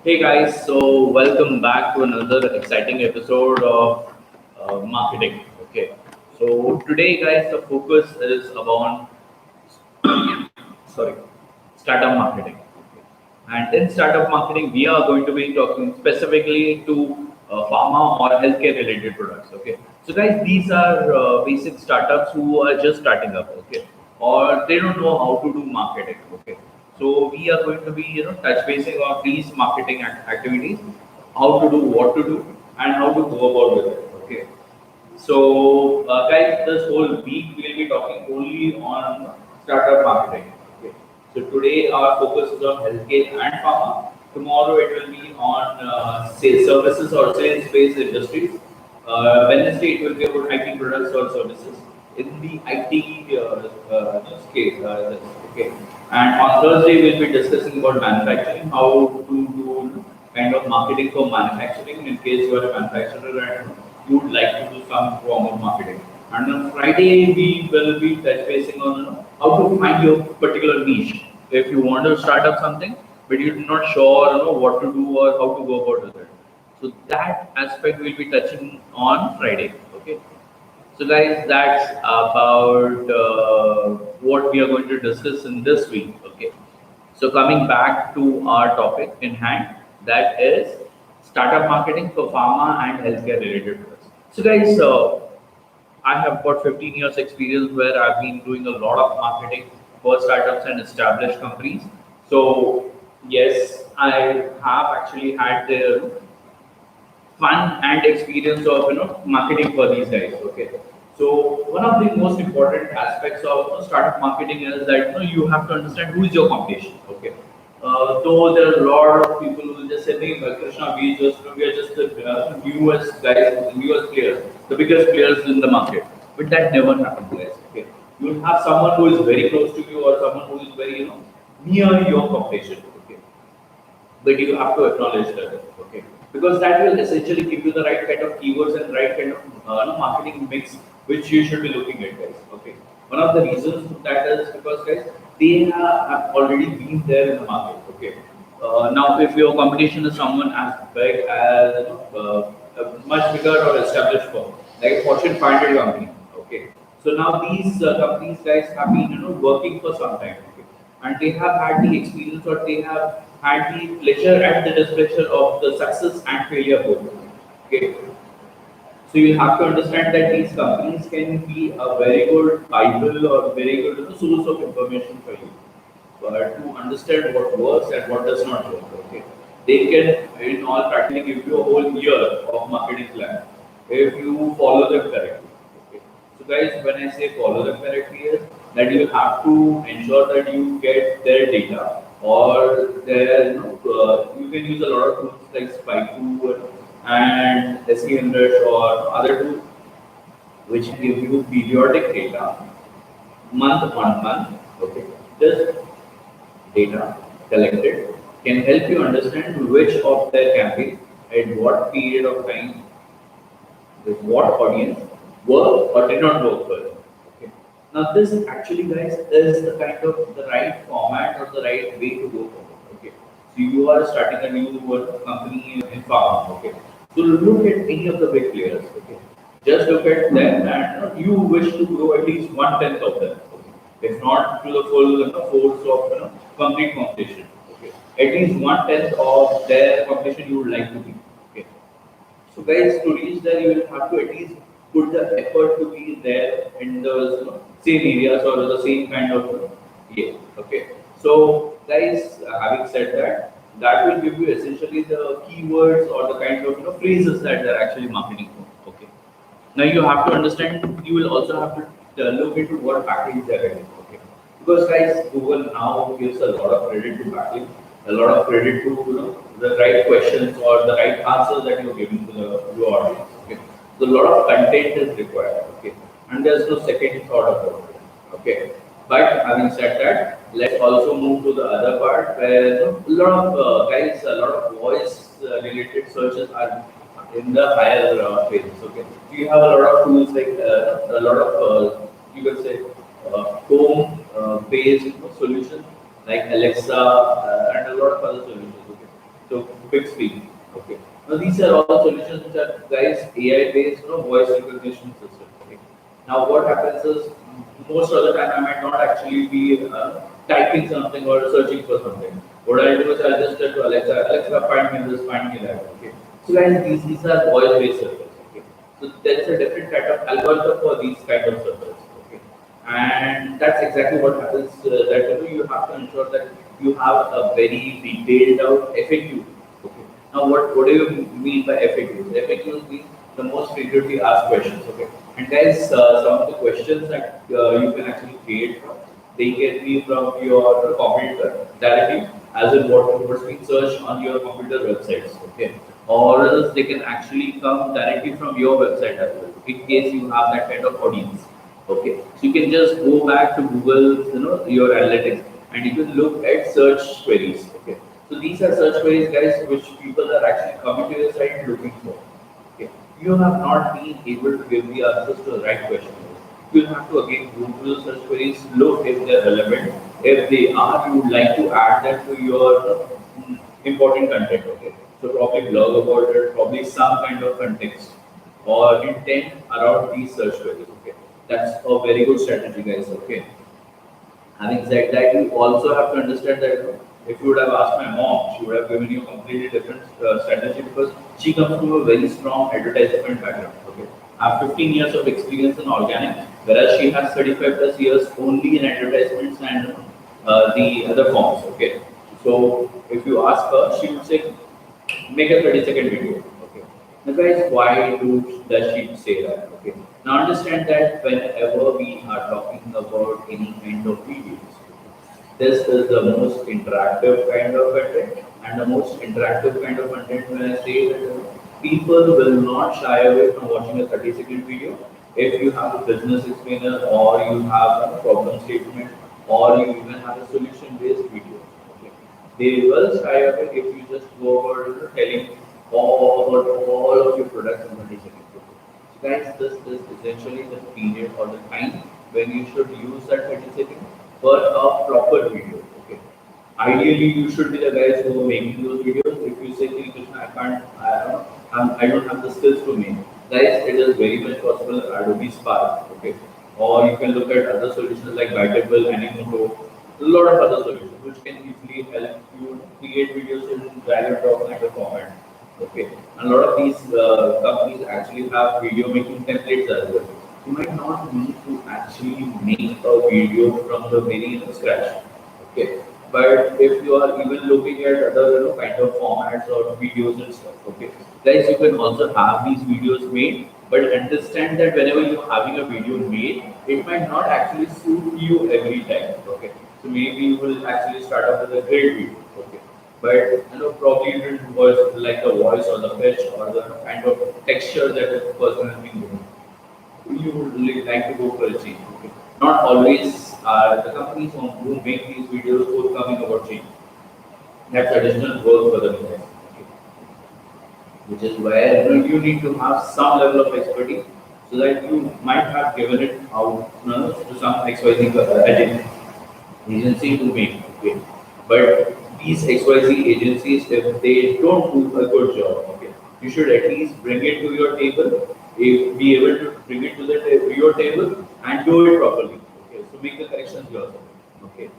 Hey guys, so welcome back to another exciting episode of marketing. Okay, so today, guys, the focus is about sorry, startup marketing. Okay. And in startup marketing, we are going to be talking specifically to pharma or healthcare related products. Okay, so guys, these are basic startups who are just starting up. Okay, or they don't know how to do marketing. Okay, so we are going to be touch basing on these marketing activities, how to do, what to do, and how to go about with it. Okay, so, guys, this whole week we'll be talking only on startup marketing. Okay. So today our focus is on healthcare and pharma. Tomorrow it will be on say services or sales-based industries. Wednesday it will be about IT products or services in the IT scale. Okay. And on Thursday we'll be discussing about manufacturing, how to do kind of marketing for manufacturing in case you are a manufacturer and you would like to do some form of marketing. And on Friday, we will be touch basing on how to find your particular niche. If you want to start up something, but you're not sure what to do or how to go about with it. So that aspect we'll be touching on Friday. Okay. So guys, that's about what we are going to discuss in this week. Okay. So coming back to our topic in hand, that is startup marketing for pharma and healthcare related products. So guys, I have got 15 years experience where I've been doing a lot of marketing for startups and established companies. So yes, I have actually had the fun and experience of marketing for these guys. Okay, so one of the most important aspects of startup marketing is that you have to understand who is your competition. Okay, though there are a lot of people who will just say, "Hey, Krishna, we are just the newest guys, the newest players, the biggest players in the market," but that never happens, guys. Okay, you will have someone who is very close to you or someone who is very near your competition. Okay, but you have to acknowledge that. Okay, because that will essentially give you the right kind of keywords and right kind of marketing mix which you should be looking at, guys. Okay, one of the reasons that is because, guys, they have already been there in the market. Okay, now if your competition is someone as big as a much bigger or established firm like Fortune 500 company. Okay, so now these companies, guys, have been working for some time. Okay, and they have had the experience or they have had the pleasure and the displeasure of the success and failure both. Okay, so you have to understand that these companies can be a very good Bible or very good source of information for you. But to understand what works and what does not work, okay, they can in all practically give you a whole year of marketing plan if you follow them correctly. Okay. So guys, when I say follow them correctly, is that you have to ensure that you get their data or their you can use a lot of tools like Spike2 and SE100 or other tools which give you periodic data month on month. Okay, this data collected can help you understand which of their campaigns at what period of time with what audience work or did not work for you. Okay. Now this actually, guys, is the kind of the right format or the right way to go forward. Okay. So you are starting a new company in farm. Okay. So look at any of the big players. Okay. Just look at them and you wish to grow at least 1/10 of them. Okay. If not to the full force of complete competition. Okay. At least 1/10 of their competition you would like to be. Okay. So guys, to reach there, you will have to at least put the effort to be there in those same areas or the same kind of yeah. Okay. So guys, having said that, that will give you essentially the keywords or the kind of phrases that they're actually marketing for. Okay. Now you have to understand. You will also have to look into what package they're getting. Okay. Because guys, Google now gives a lot of credit to package, a lot of credit to the right questions or the right answers that you're giving to the your audience. Okay. So a lot of content is required. Okay. And there's no second thought about it. Okay. But having said that, let's also move to the other part where a lot of guys, a lot of voice related searches are in the higher phases. Okay, so you have a lot of tools like a lot of you can say home based solutions like Alexa and a lot of other solutions. Okay, so big screen. Okay. Now these are all solutions which are guys AI based, voice recognition system. Okay. Now what happens is most of the time I might not actually be typing something or searching for something. What I do is I'll just tell to Alexa, Alexa, find me this, find me that. Okay. So guys, these are voice based servers. Okay. So there is a different kind of algorithm for these kind of servers. Okay. And that's exactly what happens. That you have to ensure that you have a very detailed out FAQ. Okay. Now, what do you mean by FAQs? FAQs means the most frequently asked questions. Okay. And guys, some of the questions that you can actually create from, they can be from your computer directly, as in what's being searched on your computer websites. Okay. Or else they can actually come directly from your website as well, in case you have that kind of audience. Okay, so you can just go back to Google, your analytics, and you can look at search queries. Okay, so these are search queries, guys, which people are actually coming to your site looking for. Okay, you have not been able to give the answers to the right questions. You have to again go to the search queries, look if they're relevant. If they are, you would like to add them to your important content. Okay, so probably blog about it, probably some kind of context or intent around these search queries. Okay, that's a very good strategy, guys. Okay, having said that, you also have to understand that if you would have asked my mom, she would have given you a completely different strategy because she comes from a very strong advertisement background. Okay, I have 15 years of experience in organic, whereas she has 35 plus years only in advertisements and the other forms. Okay, so if you ask her, she would say, make a 30-second video. Okay. Now guys, why does she say that? Okay. Now understand that whenever we are talking about any kind of videos, this is the most interactive kind of content, and the most interactive kind of content when I say that people will not shy away from watching a 30-second video if you have a business explainer or you have a problem statement or you even have a solution based video. Okay. They will shy away if you just go over telling all about all of your products in 30 seconds. Okay. So guys, this is essentially the period or the time when you should use that 30 seconds for a proper video. Okay. Ideally, you should be the guys who are making those videos. If you say, "Hey, Krishna, I can't, I don't have the skills to make," guys, it is very much possible. Adobe Spark, okay, or you can look at other solutions like Bitable, Animoto, a lot of other solutions which can easily help you create videos in drag and drop kind of format. Okay, and a lot of these companies actually have video making templates as well. You might not need to actually make a video from the very scratch. Okay, but if you are even looking at other kind of formats or videos and stuff, okay, guys, you can also have these videos made. But understand that whenever you're having a video made, it might not actually suit you every time. Okay, so maybe you will actually start off with a great video. Okay, but probably it was like the voice or the pitch or the kind of texture that the person has been given. You would really like to go for a change. Okay? Not always the companies who make these videos forthcoming about change. That's additional work for them. Okay? Which is where you need to have some level of expertise so that you might have given it out to some XYZ agency to make. Okay? But these XYZ agencies, if they don't do a good job, okay, you should at least bring it to your table, be able to bring it to your table and do it properly. Okay, so make the corrections yourself. Okay,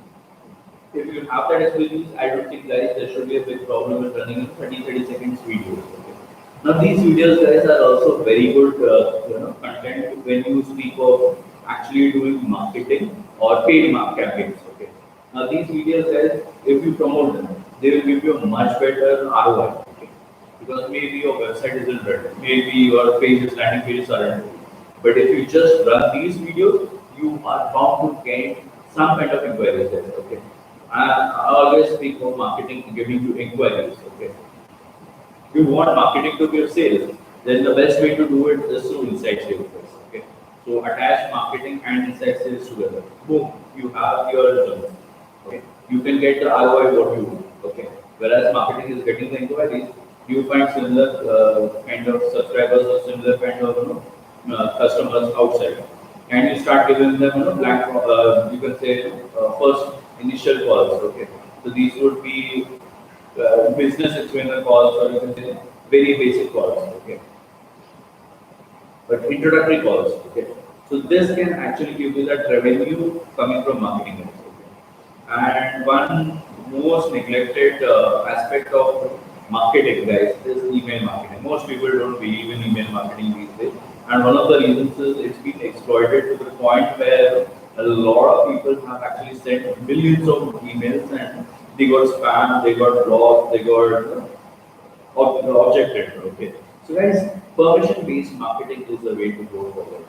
if you have that experience, I don't think guys there should be a big problem with running a 30 seconds videos. Okay. Now these videos guys are also very good content when you speak of actually doing marketing or paid campaigns. Okay. Now these videos guys, if you promote them, they will give you a much better ROI. Okay. Because maybe your website isn't ready, maybe your pages, landing pages aren't ready. But if you just run these videos, you are bound to get some kind of inquiries there. Okay. I always speak of marketing giving you inquiries. Okay. If you want marketing to give sales, then the best way to do it is through inside sales. Okay. So attach marketing and inside sales together. Boom, you have your results. Okay. You can get the ROI what you do. Okay. Whereas marketing is getting the inquiries, you find similar kind of subscribers or similar kind of customers outside, and you start giving them blank. You can say first initial calls. Okay, so these would be business explainer calls, or you can say very basic calls. Okay, but introductory calls. Okay, so this can actually give you that revenue coming from marketing. Okay? And one most neglected aspect of marketing, guys, is email marketing. Most people don't believe in email marketing these days, and one of the reasons is it's been exploited to the point where a lot of people have actually sent millions of emails and they got spam, they got blocked, they got objected. Okay. So guys, permission-based marketing is the way to go forward.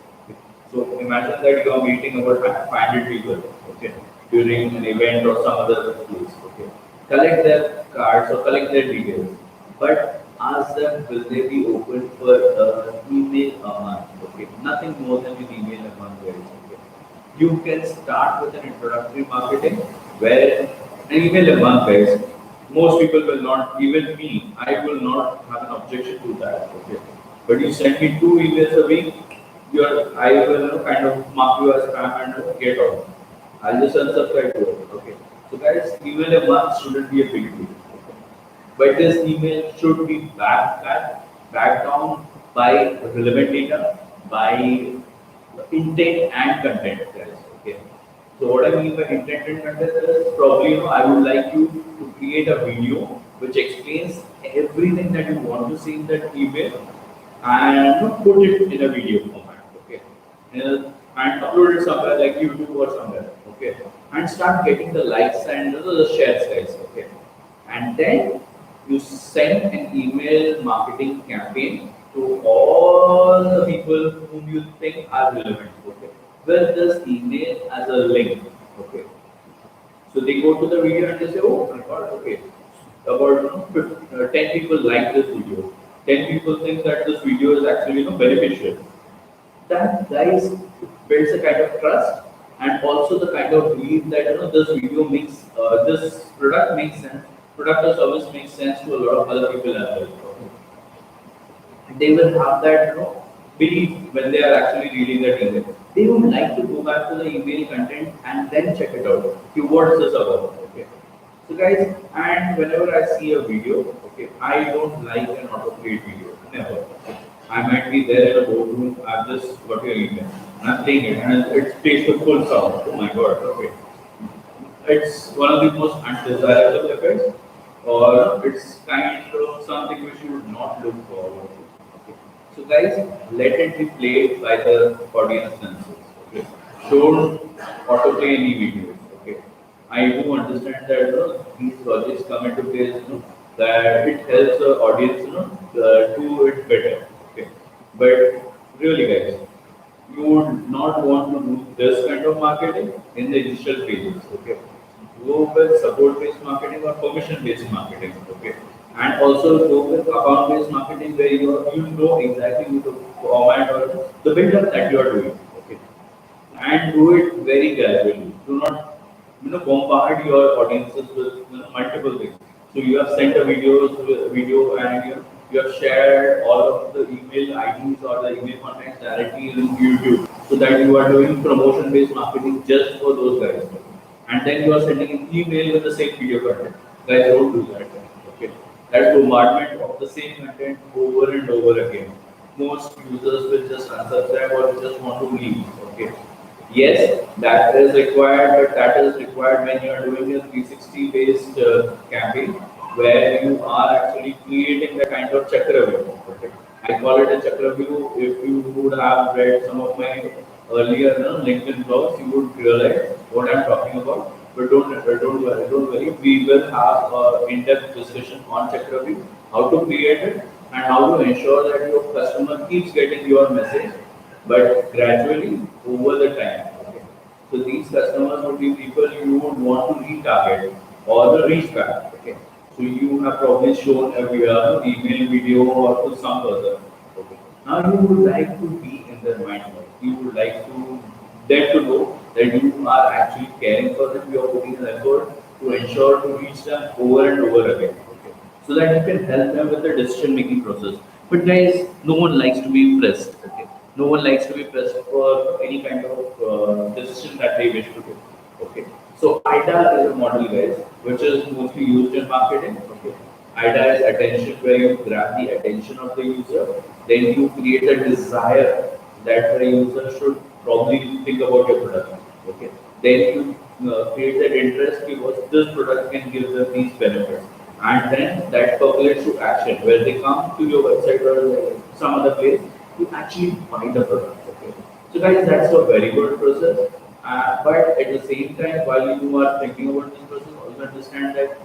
So imagine that you are meeting about 500 people, okay, during an event or some other place, okay. Collect their cards or collect their details, but ask them will they be open for email a month, okay. Nothing more than an email a month, guys. Okay. You can start with an introductory marketing where an email a month, guys. Most people will not, even me, I will not have an objection to that. Okay. But you send me 2 emails a week, I will kind of mark you as spam and get out. I'll just unsubscribe to it. Okay. So guys, email a month shouldn't be a big deal. Okay. But this email should be backed down by relevant data, by intent and content, guys. Okay. So what I mean by intent and content is probably I would like you to create a video which explains everything that you want to see in that email and put it in a video format. Okay. And upload it somewhere like YouTube or somewhere. Okay. And start getting the likes and the shares, guys. Okay. And then you send an email marketing campaign to all the people whom you think are relevant. Okay. With this email as a link. Okay. So they go to the video and they say, oh my god, okay. About 10 people like this video. 10 people think that this video is actually beneficial. That guys builds a kind of trust and also the kind of belief that this video makes this product makes sense, product or service makes sense to a lot of other people as well. They will have that belief when they are actually reading that email. They would like to go back to the email content and then check it out. Okay, what's this about? Okay. So guys, and whenever I see a video, okay, I don't like an autoplay video. Never. Okay. I might be there in a boardroom, I've just got your email, and I'm playing it, and it plays with full sound. Oh my god, okay. It's one of the most undesirable effects, or it's kind of something which you would not look forward to. Okay. So guys, let it be played by the audience themselves. Okay. Don't autoplay any videos. Okay. I do understand that these logics come into place, that it helps the audience, do it better. Okay. But really, guys, you would not want to do this kind of marketing in the initial phases. Okay. Go with support-based marketing or permission-based marketing. Okay. And also go with account-based marketing where you know exactly the format or the build-up that you are doing. Okay. And do it very gradually. Do not bombard your audiences with multiple things. So you have sent a video and you have shared all of the email IDs or the email contacts directly in YouTube, so that you are doing promotion based marketing just for those guys. And then you are sending an email with the same video content. Guys, don't do that. Okay. That bombardment of the same content over and over again. Most users will just unsubscribe or just want to leave. Okay. Yes, that is required, but that is required when you are doing a 360 based campaign where you are actually creating the kind of Chakravyuh. Okay. I call it a Chakravyuh. If you would have read some of my earlier LinkedIn blogs, you would realize what I'm talking about. But don't worry. We will have an in-depth discussion on Chakravyuh, how to create it, and how to ensure that your customer keeps getting your message, but gradually over the time. Okay. So these customers would be people you would want to retarget or the reach back. Okay. So you have probably shown a email video or to some other. Okay. Now you would like to be in their mind. You would like to them to know that you are actually caring for them. You are putting an effort to ensure to reach them over and over again. Okay. So that you can help them with the decision making process. But guys, no one likes to be pressed. Okay. No one likes to be pressed for any kind of decision that they wish to do. Okay. So So IDA is a model, guys, which is mostly used in marketing. Okay. IDA is attention, where you grab the attention of the user, then you create a desire that the user should probably think about your product. Okay. Then you create that interest because this product can give them these benefits. And then that percolates to action where they come to your website or some other place to actually buy the product. Okay. So guys, that's a very good process. But at the same time, while you are thinking about this process, also understand that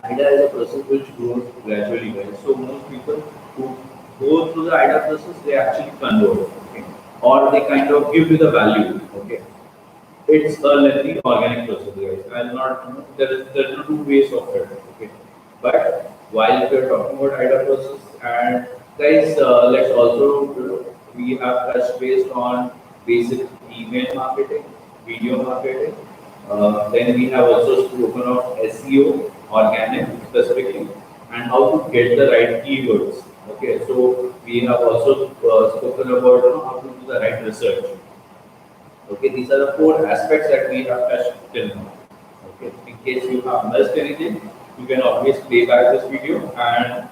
IDA is a process which grows gradually, guys. So most people who go through the IDA process, they actually convert, okay? Or they kind of give you the value, okay? It's a lengthy organic process, guys. I'll not, there are two ways of it, okay? But while we're talking about IDA process, and guys, let's also, we have touched based on basic email marketing, video marketing. Then we have also spoken of SEO, organic specifically, and how to get the right keywords. Okay, so we have also spoken about how to do the right research. Okay, these are the four aspects that we have touched till now. Okay, in case you have missed anything, you can always play back this video and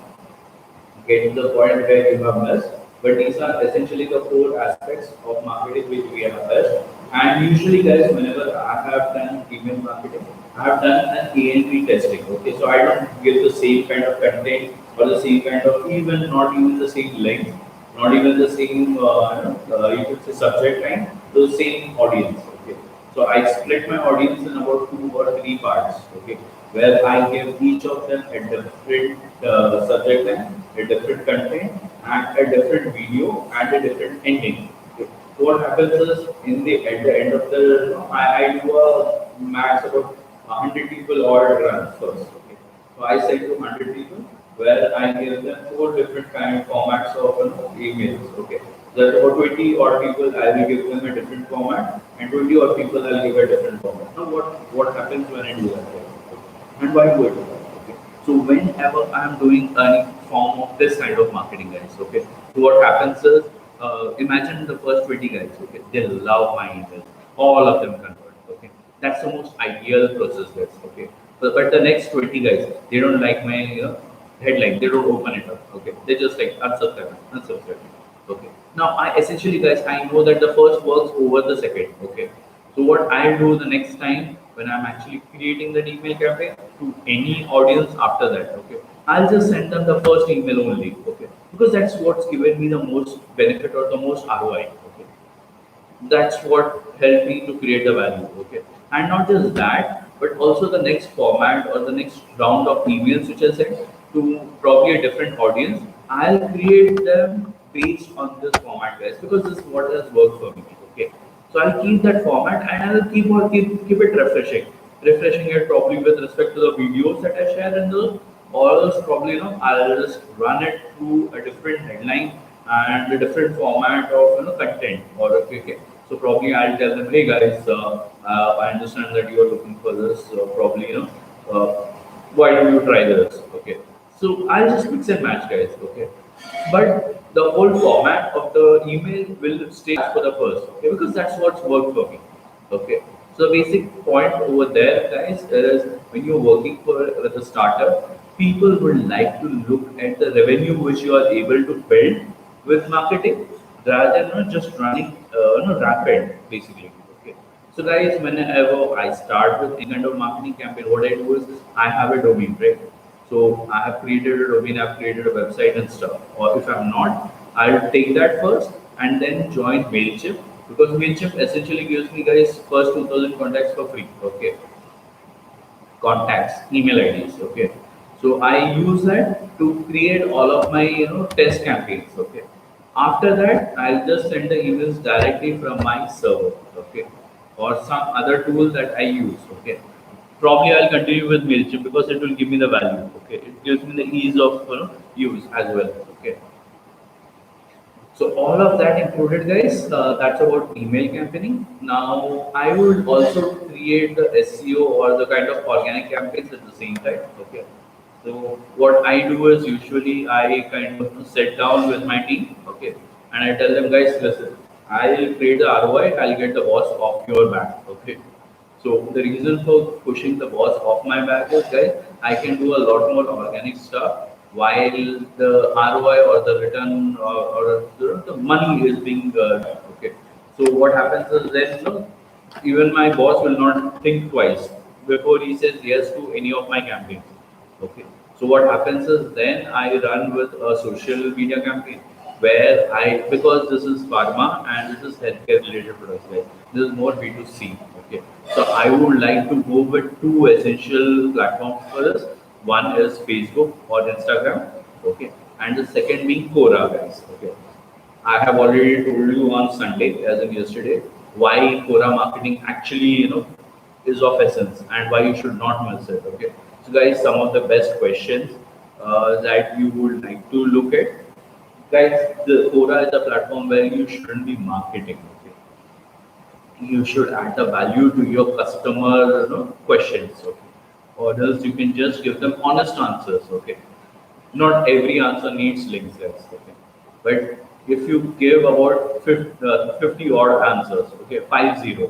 get to the point where you have missed. But these are essentially the four aspects of marketing which we have touched. And usually, guys, whenever I have done email marketing, I have done an A&B testing. Okay, so I don't give the same kind of content or the same kind of not even the same length, not even the same you could say subject line to the same audience. Okay, so I split my audience in about 2 or 3 parts. Okay, where I give each of them a different subject line, a different content, and a different video and a different ending. Okay. So what happens is at the end of the I do a max about 100 people all run first. Okay. So I send to 100 people where I give them 4 different kind of formats of emails. Okay. There's about 20 odd people I will give them a different format, and 20 odd people I'll give a different format. Now what happens when I do that? Okay. And why do I do that? Okay. So whenever I'm doing any form of this kind of marketing, guys, okay. So what happens is, imagine the first 20 guys, okay, they love my emails, all of them convert, okay. That's the most ideal process, guys, okay. But the next 20 guys, they don't like my headline, they don't open it up, okay. They just like unsubscribe, unsubscribe, okay. Now I essentially, guys, I know that the first works over the second, okay. So what I do the next time when I'm actually creating that email campaign to any audience after that, okay, I'll just send them the first email only, okay, because that's what's given me the most benefit or the most ROI, okay. That's what helped me to create the value, okay. And not just that, but also the next format or the next round of emails which I send to probably a different audience, I'll create them based on this format, guys, because this is what has worked for me, okay. So I'll keep that format and I'll keep it refreshing it probably with respect to the videos that I share in those, or else probably I'll just run it through a different headline and a different format of content or okay. So probably I'll tell them, hey guys, I understand that you are looking for this, probably why don't you try this? Okay. So I'll just mix and match, guys. Okay. But the whole format of the email will stay as for the first, okay, because that's what's worked for me. Okay. So the basic point over there, guys, is when you're working for with a startup, people would like to look at the revenue which you are able to build with marketing rather than just running rapid basically. Okay. So guys, whenever I start with any kind of marketing campaign, what I do is I have a domain, right? So I have created a domain, I've created a website and stuff. Or if I'm not, I'll take that first and then join Mailchimp, because Mailchimp essentially gives me, guys, first 2000 contacts for free. Okay, contacts, email IDs. Okay, so I use that to create all of my test campaigns. Okay, after that I'll just send the emails directly from my server. Okay, or some other tool that I use. Okay, probably I'll continue with Mailchimp because it will give me the value. Okay, it gives me the ease of use as well. Okay, so all of that included, guys. That's about email campaigning. Now I would also create the SEO or the kind of organic campaigns at the same time. Okay. So what I do is usually I kind of sit down with my team. Okay, and I tell them, guys, listen, I'll create the ROI. I'll get the boss off your back. Okay. So the reason for pushing the boss off my back is, guys, I can do a lot more organic stuff while the ROI or the return or the money is being okay. So what happens is then, even my boss will not think twice before he says yes to any of my campaigns. Okay. So what happens is then I run with a social media campaign where because this is pharma and this is healthcare related products, right? This is more B2C. Okay. So I would like to go with two essential platforms for this. One is Facebook or Instagram. Okay. And the second being Quora, guys. Okay. I have already told you on Sunday, as in yesterday, why Quora marketing actually, is of essence and why you should not miss it. Okay. So, guys, some of the best questions that you would like to look at. Guys, the Quora is a platform where you shouldn't be marketing. Okay. You should add the value to your customer, questions. Okay. Or else you can just give them honest answers. Okay. Not every answer needs links, guys. Okay. But if you give about 50 odd answers, okay, 50, okay,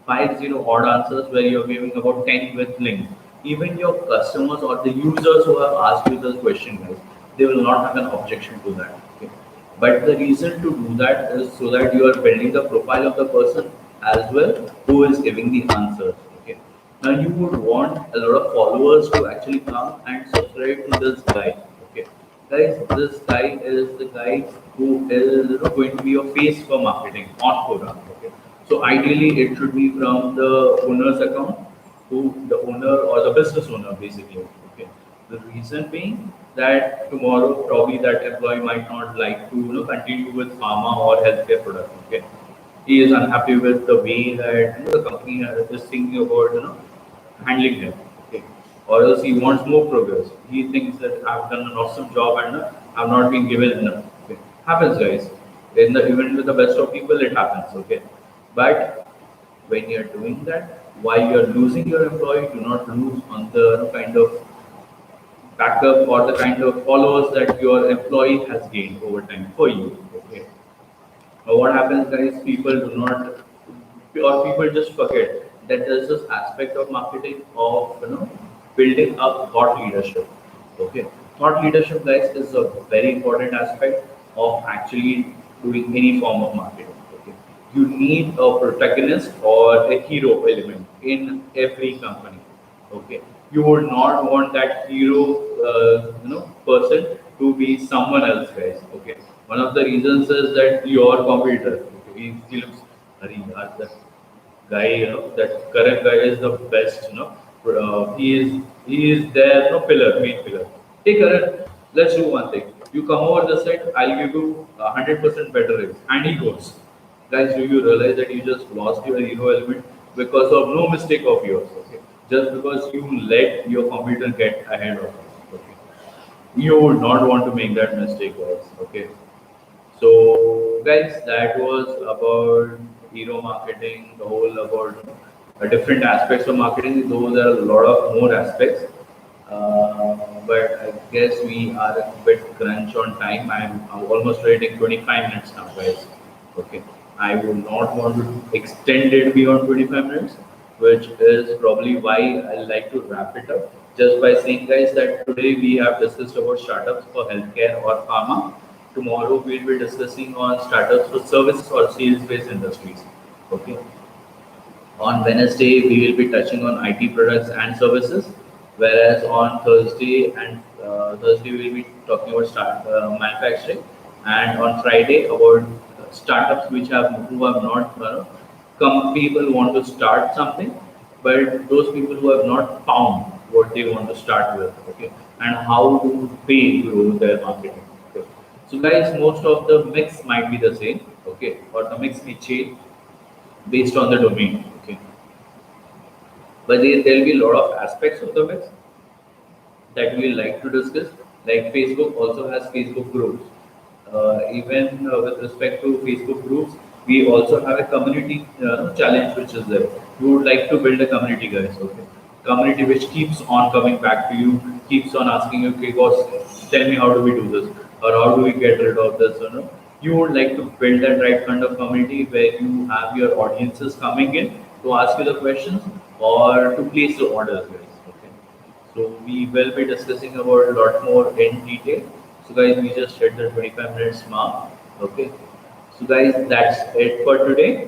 50 odd answers where you're giving about 10 with links, even your customers or the users who have asked you this question, guys, they will not have an objection to that. Okay. But the reason to do that is so that you are building the profile of the person as well who is giving the answers. Okay. Now you would want a lot of followers to actually come and subscribe to this guy. Okay. Guys, this guy is the guy who is going to be your face for marketing on Quora. Okay. So ideally it should be from the owner's account to the owner or the business owner basically. Okay. The reason being that tomorrow probably that employee might not like to continue with pharma or healthcare product. Okay. He is unhappy with the way that the company is thinking about handling him. Okay. Or else he wants more progress. He thinks that I've done an awesome job and I've not been given enough. Okay. Happens, guys. In the even with the best of people, it happens. Okay. But when you're doing that, while you're losing your employee, do not lose on the kind of backup or the kind of followers that your employee has gained over time for you. Okay. Now what happens, guys? People do not, or people just forget that there's this aspect of marketing of building up thought leadership. Okay, thought leadership, guys, is a very important aspect of actually doing any form of marketing. Okay, you need a protagonist or a hero element in every company. Okay, you would not want that hero, person to be someone else, guys. Okay, one of the reasons is that your competitor. Okay, he looks, "Arey yaar, that guy, that current guy is the best. He is their pillar, main pillar. Hey, Karan, let's do one thing. You come over the set, I'll give you 100% better rates." And he goes. Guys, do you realize that you just lost your hero element because of no mistake of yours? Okay, just because you let your computer get ahead of you. Okay, you would not want to make that mistake, guys. Okay, so, guys, that was about hero marketing, the whole about different aspects of marketing. Those are a lot of more aspects. But I guess we are a bit crunch on time. I'm almost waiting 25 minutes now, guys. Okay. I would not want to extend it beyond 25 minutes, which is probably why I like to wrap it up just by saying, guys, that today we have discussed about startups for healthcare or pharma. Tomorrow we'll be discussing on startups for service or sales-based industries. Okay. On Wednesday, we will be touching on IT products and services, whereas on Thursday we'll be talking about manufacturing, and on Friday about startups who have not people want to start something, but those people who have not found what they want to start with, okay, and how do they grow their marketing. Okay. So guys, most of the mix might be the same, okay, or the mix may change based on the domain, okay. But there'll be a lot of aspects of the mix that we like to discuss. Like Facebook also has Facebook groups. Even with respect to Facebook groups, we also have a community challenge which is there. We would like to build a community, guys. Okay, community which keeps on coming back to you, keeps on asking you, okay, boss, tell me how do we do this, or how do we get rid of this? You would like to build that right kind of community where you have your audiences coming in to ask you the questions or to place the orders, guys. Okay. So we will be discussing about a lot more in detail. So guys, we just hit the 25 minutes mark. Okay. So guys, that's it for today.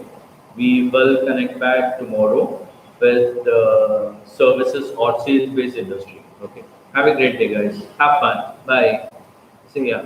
We will connect back tomorrow with the services or sales-based industry. Okay. Have a great day, guys. Have fun. Bye. See ya.